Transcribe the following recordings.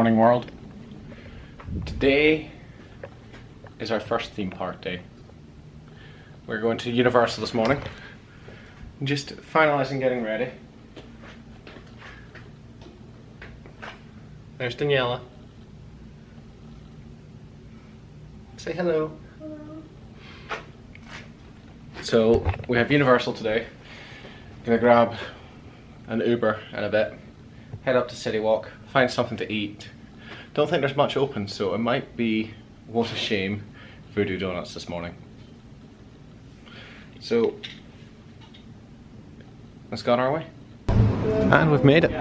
morning, world. Today is our first theme park day. We're going to Universal this morning. Just finalising getting ready. There's Daniela. Say hello. Hello. So we have Universal today. Gonna grab an Uber in a bit. Head up to CityWalk. Find something to eat. Don't think there's much open, so it might be, what a shame, voodoo donuts this morning. So let's go on our way. And we've made it.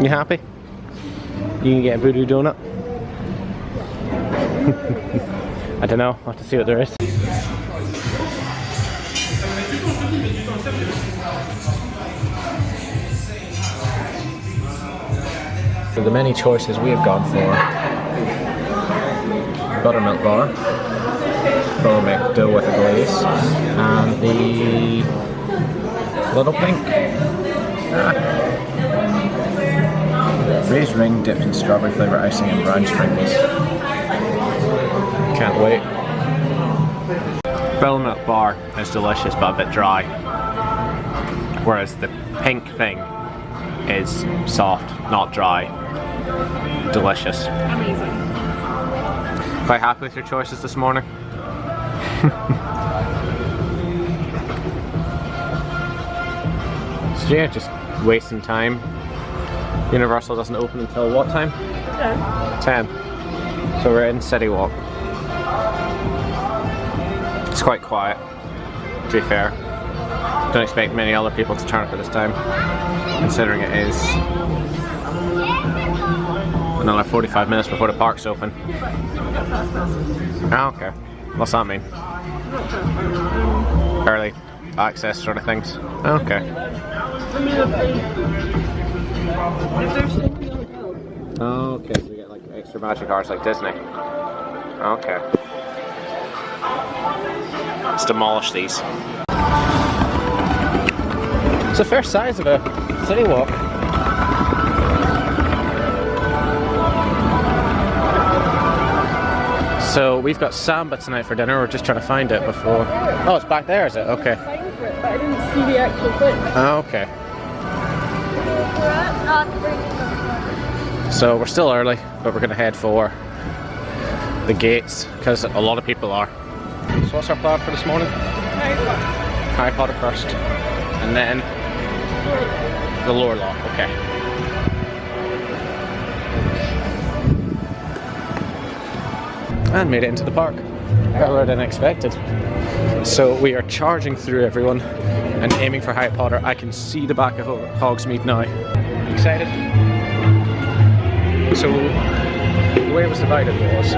You happy? You can get a voodoo donut? I don't know, I'll have to see what there is. For the many choices we have gone for: buttermilk bar, buttermilk dough with a glaze, and the little pink raised ring dipped in strawberry flavour icing and brown sprinkles. Can't wait. Buttermilk bar is delicious but a bit dry, whereas the pink thing is soft, not dry. Delicious. Amazing. Quite happy with your choices this morning? So yeah, just wasting time. Universal doesn't open until what time? 10. 10. So we're in CityWalk. It's quite quiet, to be fair. Don't expect many other people to turn up at this time, considering it is another 45 minutes before the park's open. Oh, okay. What's that mean? Early access sort of things. Okay. Okay, so we get like extra magic cards like Disney. Okay. Let's demolish these. It's the first size of a CityWalk. So we've got samba tonight for dinner. We're just trying to find it before. Oh, it's back there, is it? Okay. But I didn't see the actual thing. Oh, okay. So we're still early, but we're going to head for the gates because a lot of people are. So what's our plan for this morning? Harry Potter first, and then the lower lot. Okay. And made it into the park. Earlier than expected. So we are charging through everyone and aiming for Harry Potter. I can see the back of Hogsmeade now. Excited? So the way it was divided was,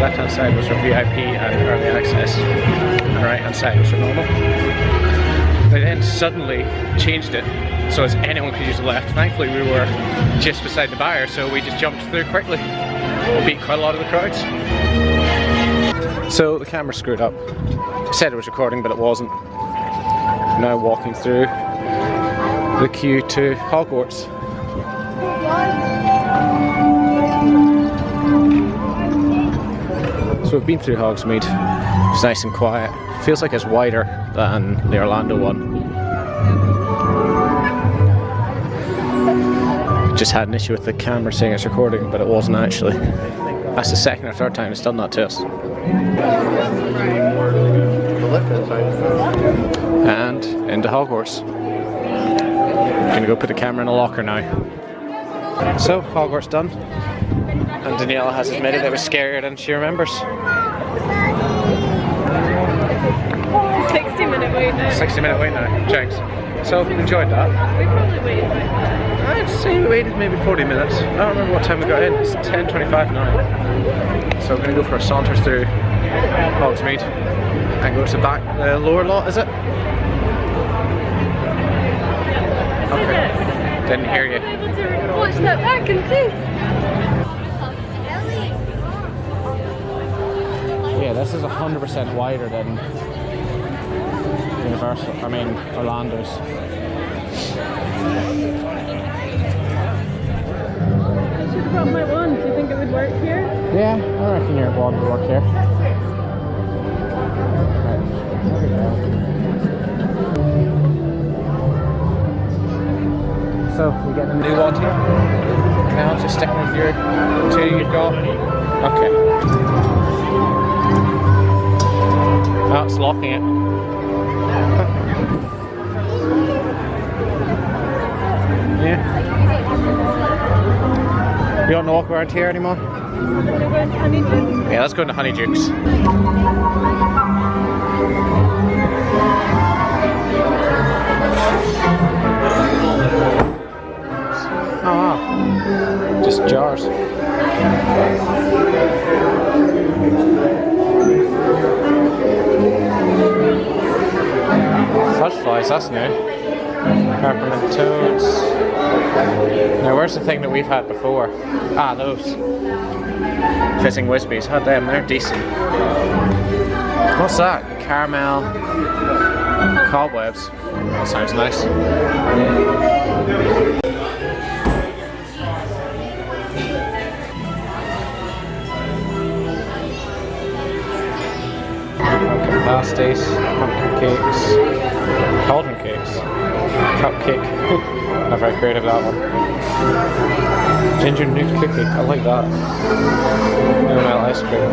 left hand side was for VIP and early access, and right hand side was for normal. They then suddenly changed it so as anyone could use the left. Thankfully we were just beside the bar, so we just jumped through quickly. We beat quite a lot of the crowds. So the camera screwed up. It said it was recording, but it wasn't. Now walking through the queue to Hogwarts. So we've been through Hogsmeade. It's nice and quiet. Feels like it's wider than the Orlando one. Just had an issue with the camera saying it's recording, but it wasn't actually. That's the second or third time it's done that to us. And into Hogwarts. Gonna go put the camera in a locker now. So, Hogwarts done. And Daniela has admitted it was scarier than she remembers. 60-minute wait now. 60-minute wait now, James. So, enjoyed that. We probably waited like that. I'd say we waited maybe 40 minutes. I don't remember what time we got in. It's 10:25 now. So we're going to go for a saunter through Hogsmeade and go to the back, the lower lot, is it? Okay. Didn't hear you. Able to watch that back and see. Yeah, this is 100% wider than Orlando's. brought my wand. Do you think it would work here? Yeah, I reckon your wand would work here. So, we get a new wand here. Now just sticking with your two you've got. Okay. Oh, it's locking it. Yeah. You don't want to walk around here anymore? Yeah, let's go into Honeydukes. Oh wow. Just jars. Fudge flies, that's new. Peppermint toads. Now where's the thing that we've had before? Ah, those. Fizzing Whizbees. Had them, they're decent. What's that? Caramel cobwebs. That sounds nice. Pumpkin pasties, pumpkin cakes, cauldron cakes, cupcake. Not very creative, that one. Ginger nut cookie, I like that. Caramel ice cream.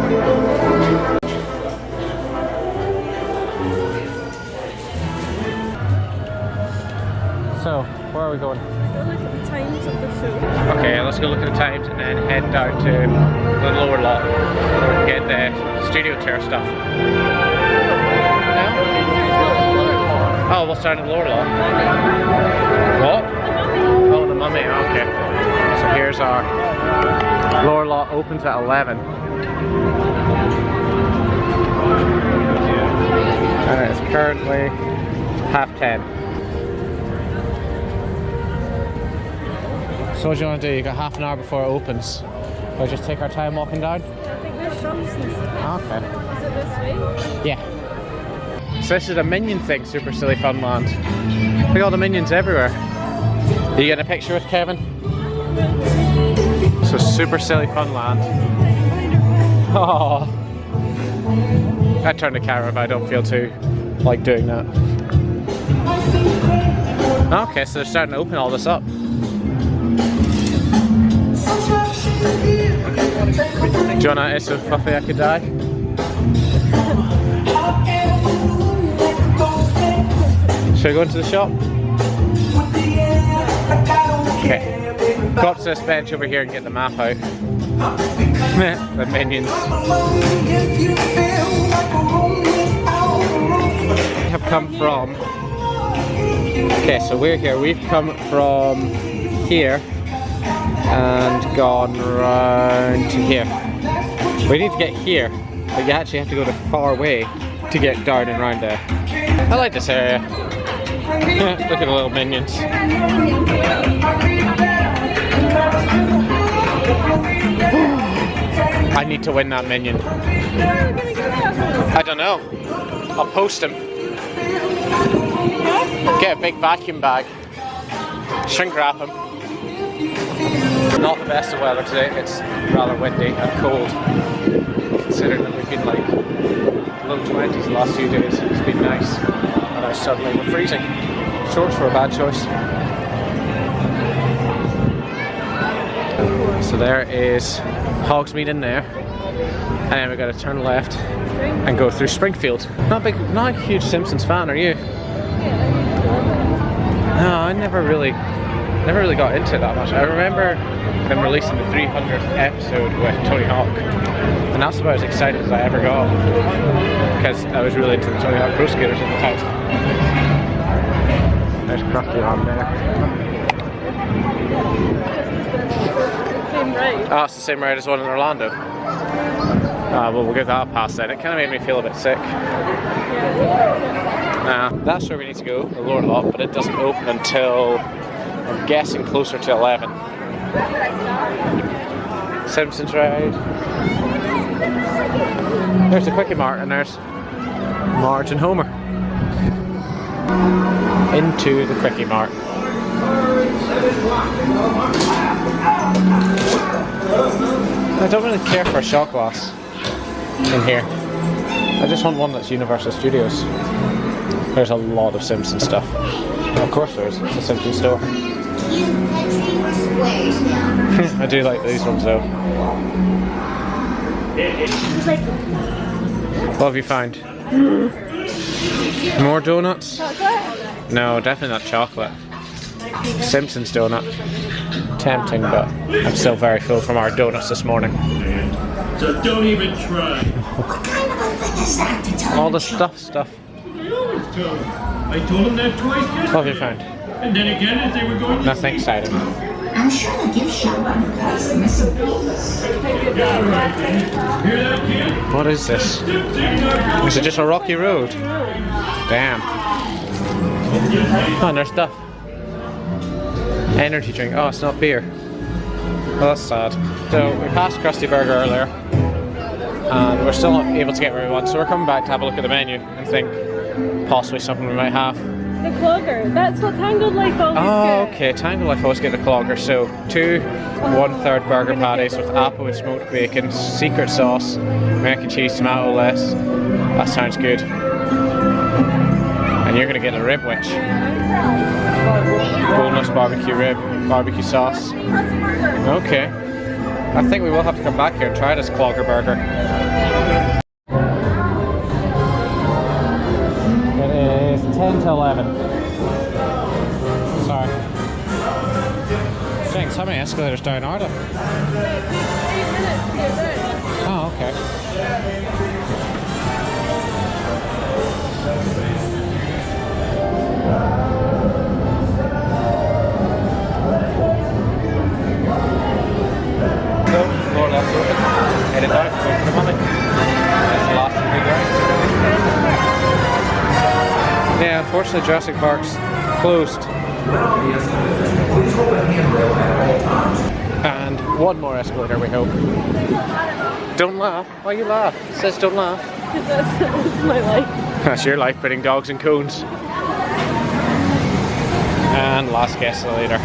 So, where are we going? Go look at the times of the show. Okay, let's go look at the times and then head down to the lower lot and get the studio tour stuff. Oh, we'll start in the lower lot. What? Oh, the mummy, okay. So here's our lower lot, opens at 11. And it's currently 10:30. So what do you want to do? You got half an hour before it opens. We'll just take our time walking down? I think there's shops and stuff. Okay. Is it this way? Yeah. So this is a minion thing, Super Silly Fun Land. Look at all the minions everywhere. Are you getting a picture with Kevin? So Super Silly Fun Land. Oh. I'd turn the camera if I don't feel too like doing that. Okay, so they're starting to open all this up. Do you want it's so fluffy I could die? Should we go into the shop? Okay. Go up to this bench over here and get the map out. The minions. We have come from... Okay, so we're here. We've come from here and gone round to here. We need to get here, but you actually have to go the far way to get down and round there. I like this area. Look at the little minions. I need to win that minion. I don't know. I'll post him. Get a big vacuum bag. Shrink wrap him. Not the best of weather today. It's rather windy and cold. Considering that we've been like low 20s the last few days. It's been nice. And now suddenly we're freezing. Shorts were a bad choice. So there is Hogsmeade in there. And then we've got to turn left and go through Springfield. Not a huge Simpsons fan, are you? No, I never really got into it that much. I remember them releasing the 300th episode with Tony Hawk, and that's about as excited as I ever got, because I was really into the Tony Hawk Pro Skaters at the time. There's Krusty on there. Same ride. Oh, it's the same ride as one in Orlando. Well, we'll give that a pass then. It kind of made me feel a bit sick. That's where we need to go, the lower lot, but it doesn't open until, I'm guessing, closer to 11. Simpsons ride. There's the Quickie Mart, and there's Marge and Homer. Into the Quickie Mart. I don't really care for a shot glass in here. I just want one that's Universal Studios. There's a lot of Simpsons stuff. Of course there is. It's a Simpsons store. I do like these ones though. What have you found? More donuts? Chocolate? No, definitely not chocolate. Simpsons donut. Tempting, but I'm still very full from our donuts this morning. So don't even try. What kind of a thing is that to tell All him the to stuff. I always tell them. I told them that twice yesterday. What have you found? And then again as they were going to Nothing exciting. I'm sure the gift shop undercuts the missing piece. Hear that, kid? What is this? Is it just a rocky road? Damn. Oh, and there's stuff. Energy drink. Oh, it's not beer. Well, that's sad. So we passed Krusty Burger earlier, and we're still not able to get where we want. So we're coming back to have a look at the menu and think possibly something we might have. The clogger. That's what Tangled Life always Oh, gets. okay. Tangled Life always get the clogger. So 2 1/3 burger patties with apple and smoked bacon, secret sauce, American cheese, tomato lettuce. That sounds good. And you're gonna get a rib witch. Boneless barbecue rib, barbecue sauce. Okay. I think we will have to come back here and try this clogger burger. It is 10 to 11. Sorry. Thanks, how many escalators down are there? 3 minutes to get there. Oh, okay. So, floor left's open. Headed down, go for the money. That's the last big round. Yeah, unfortunately Jurassic Park's closed. And one more escalator, we hope. Don't laugh. Why you laugh? It says don't laugh. Because that's my life. That's your life, putting dogs in cones. And last escalator.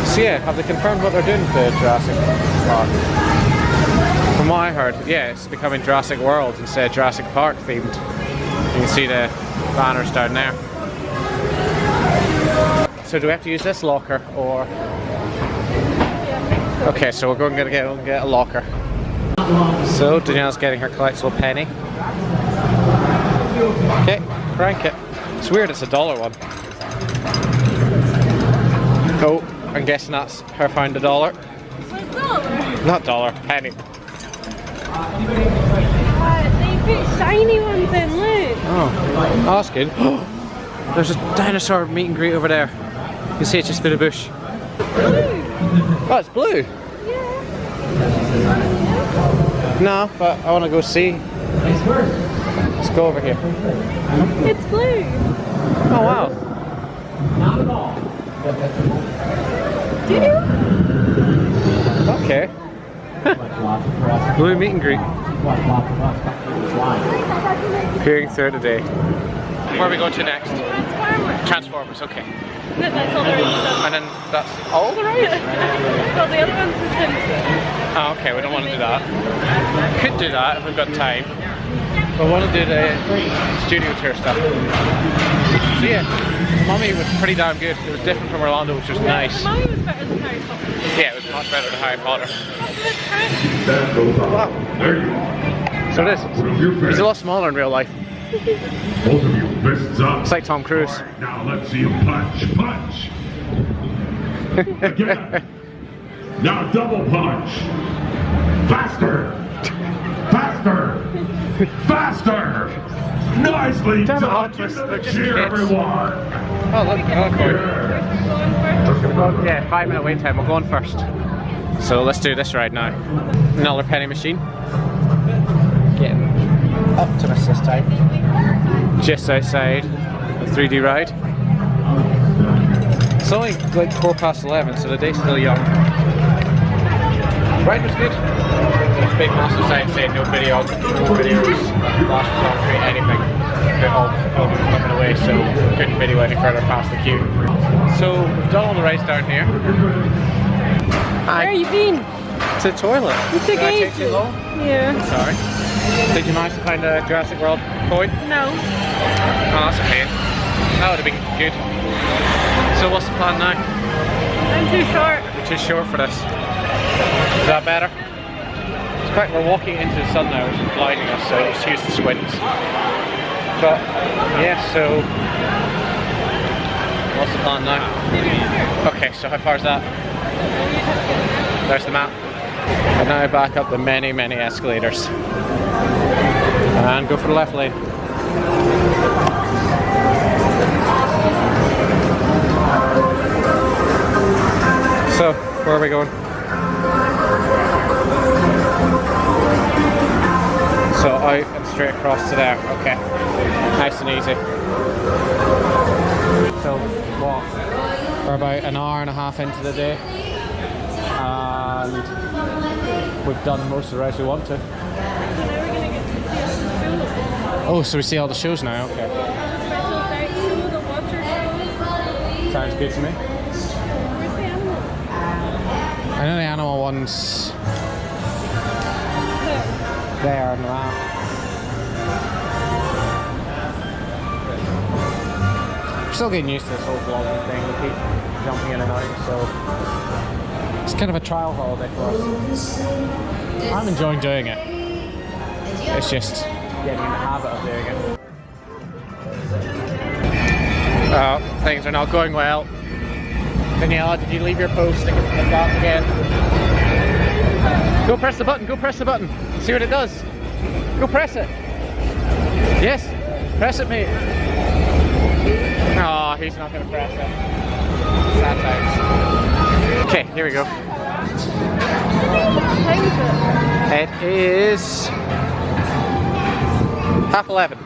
So yeah, have they confirmed what they're doing with the Jurassic Park? From what I heard, yeah, it's becoming Jurassic World instead of Jurassic Park themed. You can see the banners down there. So do we have to use this locker or? Okay, so we're going to get a locker. So Danielle's getting her collectible penny. Okay, crank it. It's weird, it's a $1 one. Oh, I'm guessing that's her found $1. $1? Not dollar, penny. They put shiny ones in, look. Oh, that's good. There's a dinosaur meet and greet over there. You can see it's just through the bush. Blue. Oh, it's blue. Yeah. No, but I want to go see. Let's go over here. It's blue. Oh wow. Do you? Okay. Blue meet and greet. Appearing throughout the day. Where are we going to next? Transformers. Transformers, okay. No, that's all there is stuff. And then that's all the right? Well, the other one's the Simpsons. Oh, okay, we don't want to do that. Could do that if we've got time. But we want to do the studio tour stuff. So yeah, Mummy was pretty damn good. It was different from Orlando, which was nice. Mine was better than Harry Potter. Yeah, it was much better than Harry Potter. Wow. There you are. So it is. He's a lot smaller in real life. Both of you, fists up. It's like Tom Cruise. All right, now let's see him punch. Punch. Again. Now double punch. Faster. Faster. Faster. Nicely Damn it, done. Optimus, Give them they're a just cheer, kids. everyone. Oh look, oh, Going yeah, 5 minute wait time, we'll go on first. So let's do this right now. Another penny machine. Getting Optimus this time. Just outside the 3D ride. It's only like 11:04, so the day's still young. Ride was good. There's a big massive sign saying no videos, flash photography, anything. bit of filming coming away, so couldn't video any further past the queue. So we've done all the rides down here. Where have you been? To the toilet. You took Did I take ages. too long? Yeah. Sorry. Did you manage to find a Jurassic World coin? No. Oh, that's okay. That would have been good. So what's the plan now? I'm too short. You're too short for this. Is that better? It's quite, we're walking into the sun now, which is blinding us, so excuse the squints. But yeah, so what's the plan now? Okay, so how far is that? There's the map. And now back up the many, many escalators. And go for the left lane. So, where are we going? So out and straight across to there. Okay. Nice and easy. So, what? We're about an hour and a half into the day. And we've done most of the rides we want to. Oh, so we see all the shows now, okay. Sounds good to me. Where's the animal? I know the animal one's there on the map. We're still getting used to this whole vlogging thing. We keep jumping in and out, so it's kind of a trial holiday for us. I'm enjoying doing it. It's just getting in the habit of doing it. Things are not going well. Daniela, did you leave your post like that again? Go press the button, go press the button. See what it does. Go press it. Yes, press it, mate. Oh, he's not going to press it. Sad times. Okay, here we go. It is 11:30.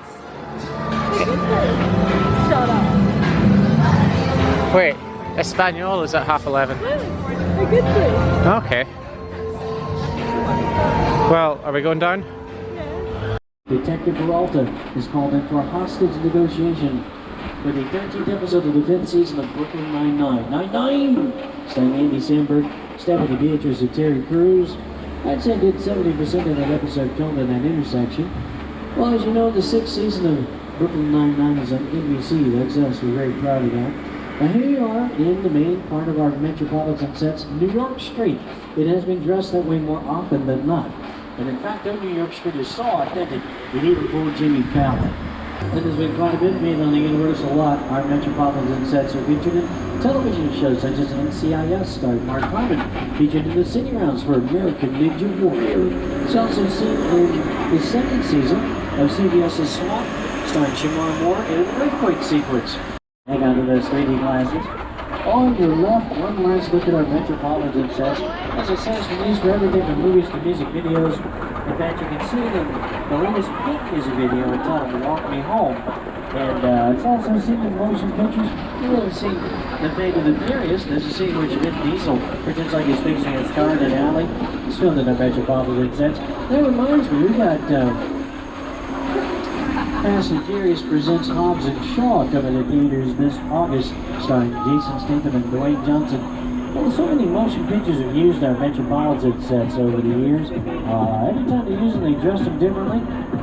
Shut up. Wait, Espanol is at 11:30. A good thing. Okay. Well, are we going down? Detective Peralta is called in for a hostage negotiation for the 13th episode of the 5th season of Brooklyn Nine-Nine. Nine-Nine! Starring Andy Samberg, Stephanie Beatrice, and Terry Crews. I'd say did 70% of that episode filmed in that intersection. Well, as you know, the 6th season of Brooklyn Nine-Nine is on NBC. That's us. We're very proud of that. Now here you are in the main part of our metropolitan sets, New York Street. It has been dressed that way more often than not. And in fact, though New York Street is so authentic, it even fooled Jimmy Fallon. And there's been quite a bit made on the Universal lot. Our metropolitan sets are featured in television shows such as NCIS, starring Mark Harmon, featured in the city rounds for American Ninja Warrior. It's also seen in the 2nd season of CBS's SWAT, starring Shemar Moore in an earthquake sequence. Hang on to those 3D glasses. On your left, one last look at our metropolitan sets. As it says, released for everything from movies to music videos. In fact, you can see the latest Pink music video entitled Walk Me Home. And it's also seen in motion pictures. You will have seen The Fate of the Furious. There's a scene where Vin Diesel pretends like he's fixing his car in an alley. It's filmed in our metropolitan sets. That reminds me, we got Fast and Furious presents Hobbs and Shaw coming to theaters this August, starring Jason Statham and Dwayne Johnson. Well, so many motion pictures have used our metropolitan sets over the years. Every time they use them, they dress them differently,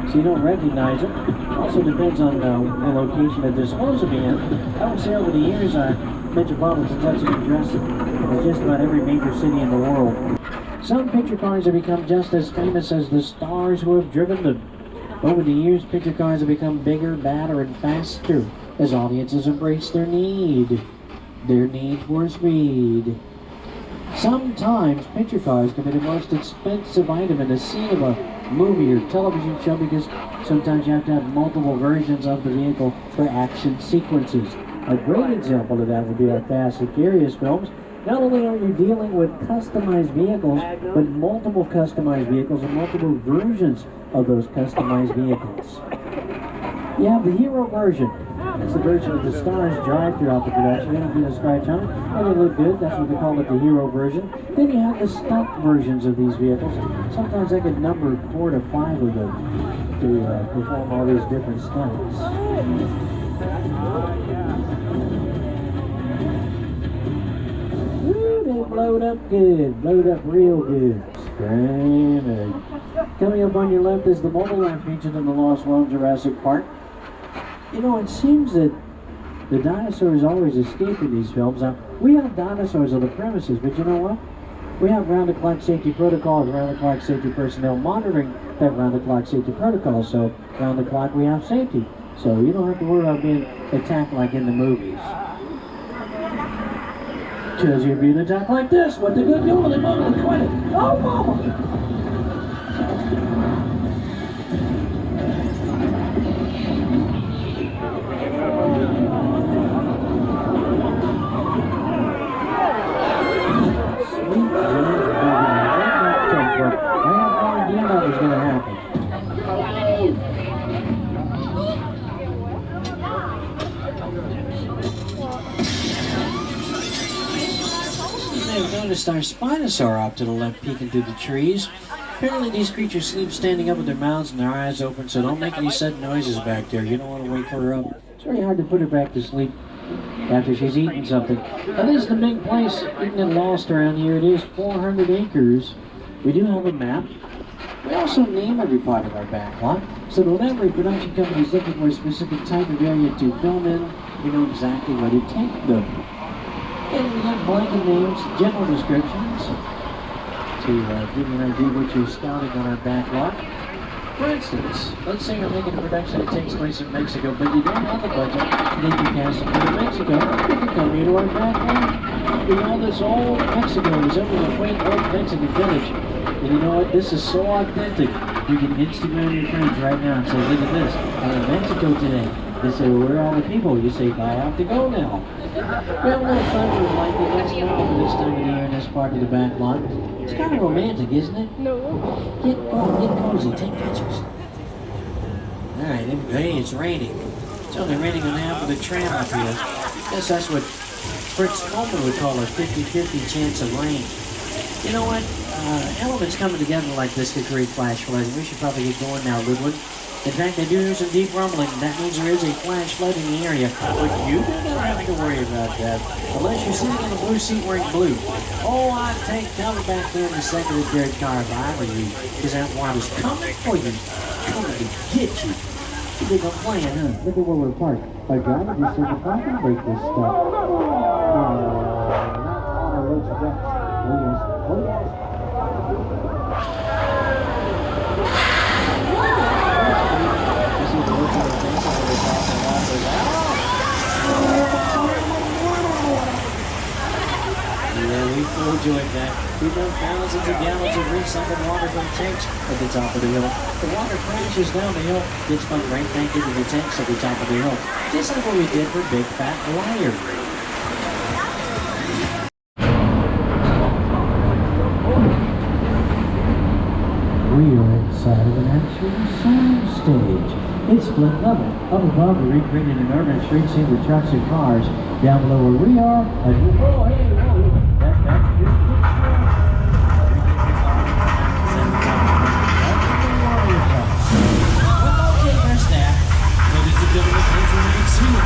so you don't recognize them. Also depends on the location that they're supposed to be in. I would say over the years, our metropolitan sets have been dressed in just about every major city in the world. Some picture cars have become just as famous as the stars who have driven them. Over the years, picture cars have become bigger, badder, and faster as audiences embrace their need for speed. Sometimes picture cars can be the most expensive item in the scene of a movie or television show because sometimes you have to have multiple versions of the vehicle for action sequences. A great example of that would be our Fast and Furious films. Not only are you dealing with customized vehicles, but multiple customized vehicles and multiple versions of those customized vehicles. You have the hero version, It's the version of the stars drive throughout the production. They don't get a scratch on it, and they look good. That's what they call it, the hero version. Then you have the stunt versions of these vehicles. Sometimes I could number 4 to 5 of them to perform all these different stunts. Woo, they blowed up good. Blowed up real good. Screaming. Coming up on your left is the mobile land featured in the Lost World Jurassic Park. You know, it seems that the dinosaurs always escape in these films. Now, we have dinosaurs on the premises, but you know what? We have round-the-clock safety protocols, round-the-clock safety personnel monitoring that round-the-clock safety protocol. So, round-the-clock we have safety. So, you don't have to worry about being attacked like in the movies. Tells you being attacked like this. What the good doing? Mama, quit it. Oh, mama! Was going to happen. You may have noticed our Spinosaur off to the left peeking through the trees. Apparently these creatures sleep standing up with their mouths and their eyes open, so don't make any sudden noises back there. You don't want to wake her up. It's very hard to put her back to sleep after she's eaten something. Now this is the big place. You can get lost around here. It is 400 acres. We do have a map. We also name every part of our backlot, so that when every production company is looking for a specific type of area to film in, we know exactly where to take them. And we have blanket names, general descriptions, to give you an idea of what you're scouting on our backlot. For instance, let's say you're making a production that takes place in Mexico, but you don't have the budget to take your cast to Mexico. You can come here to our backlot. We call this old Mexico, resembling a quaint old Mexican village. And you know what? This is so authentic. You can Instagram your friends right now and say, look at this. I'm in Mexico today. They say, well, where are all the people? You say, I have to go now. We have a little fun with like the best for this time of the year in this part of the back lot. It's kind of romantic, isn't it? No. Get cozy, take pictures. Alright, hey, it's raining. It's only raining on half of the tram up here. I guess that's what Fritz Coleman would call a 50-50 chance of rain. You know what? Elements coming together like this could create flash floods. We should probably get going now, Ludwig. In fact, I do hear some deep rumbling. That means there is a flash flood in the area. But you do not have to worry about that. Unless you're sitting in a blue seat wearing blue. Oh, I'd take cover back there in the second and third car if I were you. Because that water's coming for you. Coming to get you. You think I'm playing, huh? Look at where we're parked. Our driver just said if I can break this stuff. That water looks rough. Oh, yes. Oh, yes. Yeah, we fooled you with that. We dump thousands of gallons of recycled water from tanks at the top of the hill. The water crashes down the hill, gets pumped right back into the tanks at the top of the hill. Just like what we did for Big Fat Liar. We are inside of an actual sound stage. It's split level. Up above, we recreated an urban street scene with trucks and cars. Down below where we are, whoa, hey, whoa, that's just Well, okay, there's that. Ladies and gentlemen, please remain seated.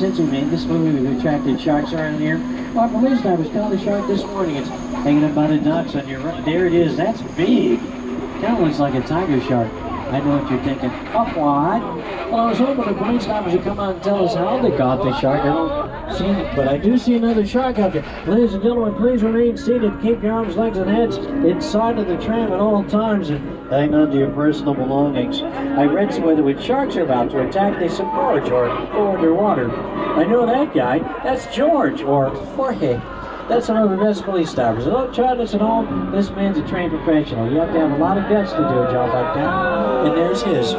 since we made this movie, we've attracted sharks around here. Well, police divers found a shark this morning. It's hanging up by the docks on your right. There it is. That's big. Kind of looks like a tiger shark. I know what you're thinking. Up wide. Well, I was hoping the police divers would come out and tell us how they caught the shark. I don't see it, but I do see another shark out there. Ladies and gentlemen, please remain seated. Keep your arms, legs, and heads inside of the tram at all times and hang on to your personal belongings. I read somewhere that when sharks are about to attack, they submerge or go underwater. I know that guy. That's George or Jorge. That's one of the best police divers. Don't try this at all. This man's a trained professional. You have to have a lot of guts to do a job like that. And there's his.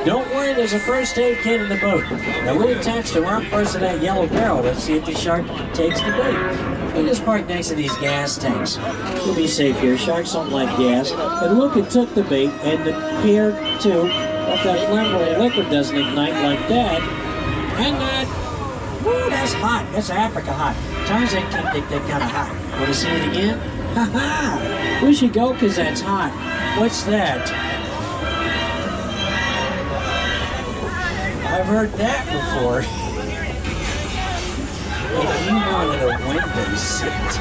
Don't worry, there's a first aid kit in the boat. Now we attached the wrong person to that yellow barrel. Let's see if the shark takes the bait. We just park next to these gas tanks. We'll be safe here. Sharks don't like gas. And look, it took the bait and the pier too. If that flammable liquid doesn't ignite like that. Hang on. Woo, that's hot. That's Africa hot. Tarzan can't think that kind of hot. Want to see it again? Ha ha! We should go because that's hot. What's that? I've heard that before. If you wanted a window seat,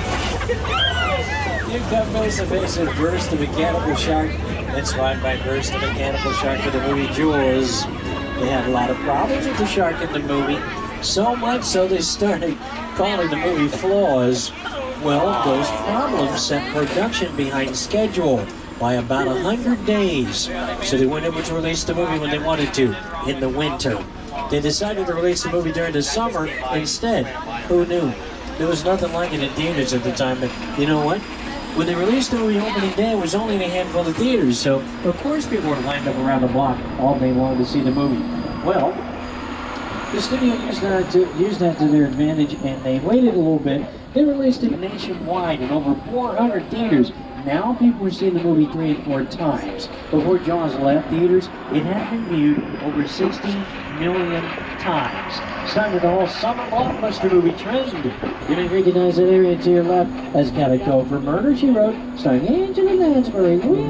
you come face to face with Burst the Mechanical Shark. Inspired by Burst the Mechanical Shark for the movie Jaws. They had a lot of problems with the shark in the movie. So much so they started calling the movie flaws. Well, those problems set production behind schedule by about 100 days. So they weren't able to release the movie when they wanted to, in the winter. They decided to release the movie during the summer instead. Who knew? There was nothing like it in theaters at the time, but you know what? When they released the movie opening day, it was only in a handful of theaters, so of course people were lined up around the block all day long to see the movie. Well, the studio used that to their advantage, and they waited a little bit. They released it nationwide in over 400 theaters. Now people are seeing the movie 3 and 4 times. Before Jaws left theaters, it had been viewed over 60 million times. Starting with the whole summer blockbuster movie trend. You may recognize that area to your left as Calico for Murder, She Wrote, starring Angela Lansbury. Woo!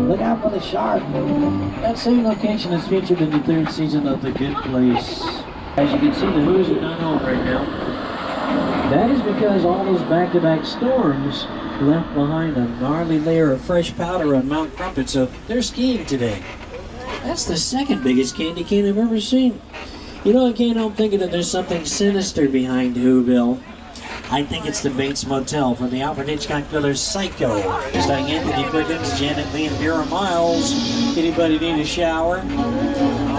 Look out for the shark. That same location is featured in the 3rd season of The Good Place. As you can see, the Who's are not home right now. That is because all those back-to-back storms left behind a gnarly layer of fresh powder on Mount Crumpet, so they're skiing today. That's the second biggest candy cane I've ever seen. You know, I can't help thinking that there's something sinister behind Whoville. I think it's the Bates Motel from the Alfred Hitchcock thriller Psycho, starring Anthony Perkins, Janet Leigh, and Vera Miles. Anybody need a shower? A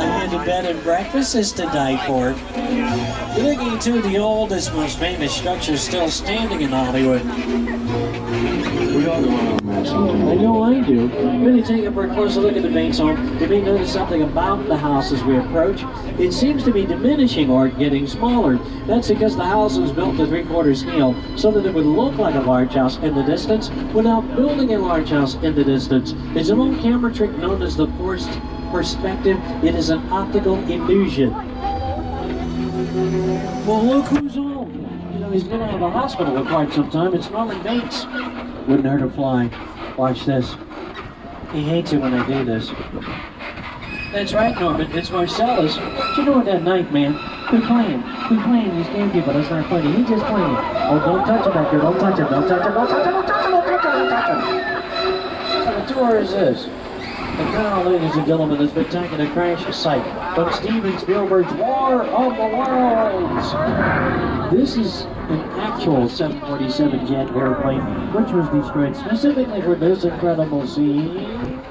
hand in bed and breakfast is to die for. You're looking into the oldest, most famous structure still standing in Hollywood. I know I do. Really taking for a closer look at the Bates home, you may notice something about the house as we approach. It seems to be diminishing or getting smaller. That's because the house was built to 3/4 scale so that it would look like a large house in the distance without building a large house in the distance. It's an old camera trick known as the forced perspective. It is an optical illusion. Well, look who's home. You know, he's been out of the hospital for quite some time. It's Norman Bates. Wouldn't hurt a fly. Watch this. He hates it when I do this. That's right, Norman. It's Marcellus. What you doing that night, man? We're playing. These game people. That's not funny. He's just playing. Oh, don't touch him back there. Don't touch him. Don't touch him. Don't touch him. Don't touch him. Don't touch him. Don't touch him. What kind of tour is this? And now, ladies and gentlemen, the spectacular crash site from Steven Spielberg's War of the Worlds. This is an actual 747 jet airplane, which was destroyed specifically for this incredible scene.